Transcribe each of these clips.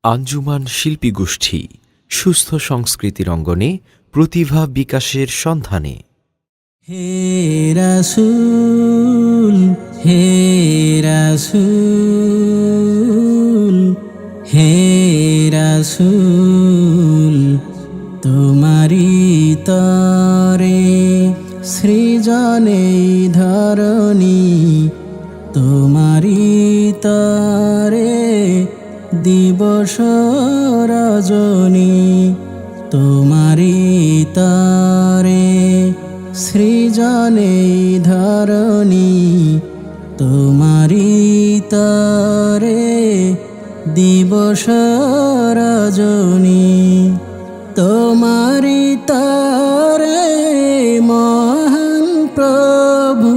আঞ্জুমান শিল্পী গোষ্ঠী সুস্থ সংস্কৃতির অঙ্গনে প্রতিভা বিকাশের সন্ধানে। হে রাসূল, হে রাসূল, হে রাসূল, তোমারি তরে সৃজনে ধরণী, তোমারি তরে দিবস রজনী, তোমারি তরে সৃজনে ধরণী, তোমারি তরে দিবস রজনী, তোমারি তরে মহান প্রভু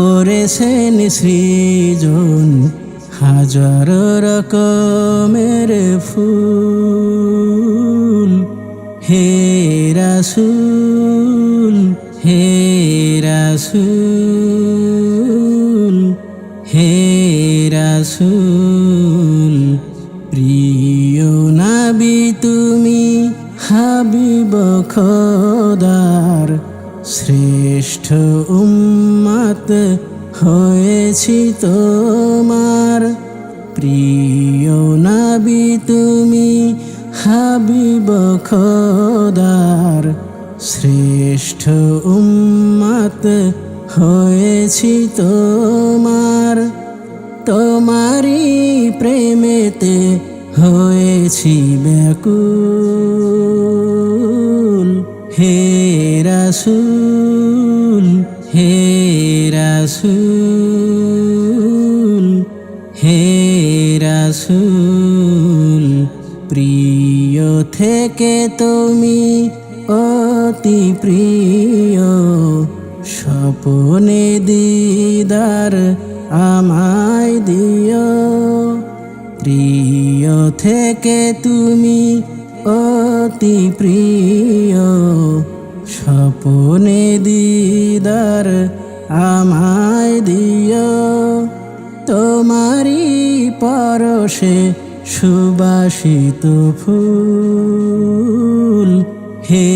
করেছেন সৃজন হাজার রকমের ফুল। হে রাসূল, হে রাসূল, হে রাসূল, প্রিয় নবী তুমি হাবিব খোদার, শ্রেষ্ঠ উম্মত হয়েছি তোমার। প্রিয় নবী তুমি হাবিব খোদার, শ্রেষ্ঠ উম্মত হয়েছি তোমার। তোমারি প্রেমেতে হয়েছি ব্যাকুল। হে রাসূল, হে রাসূল, হে রাসূল, প্রিয় থেকে তুমি অতি প্রিয়, স্বপনে দিদার আমায় দিও। প্রিয় থেকে তুমি অতি প্রিয়, স্বপনে দিদার আমায় দিও। তোমারি পরশে সুবাসিত ফুল। হে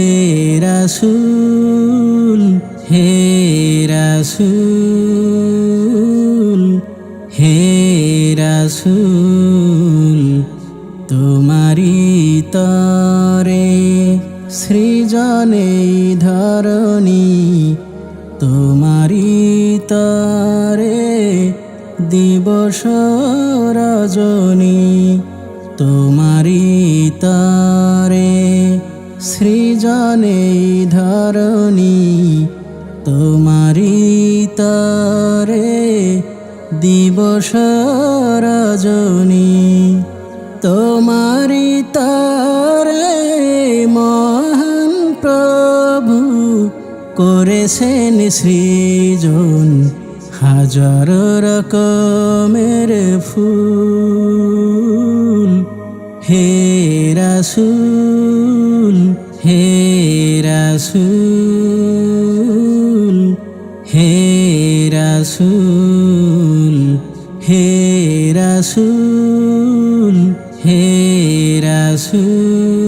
রাসূল, হে রাসূল, হে রাসূল, তোমারি তরে সৃজনে ধরণী, তোমারি তরে দিবস রজনী, তোমারি তরে সৃজনে ধরণী, তোমারি তরে দিবস রজনী, তোমারি তরে মহান প্রভু করেছেন সৃজন হাজার রকমের ফুল। হে রাসূল, হে রাসূল, হে রাসূল, হে রাসূল, হে রাসূল।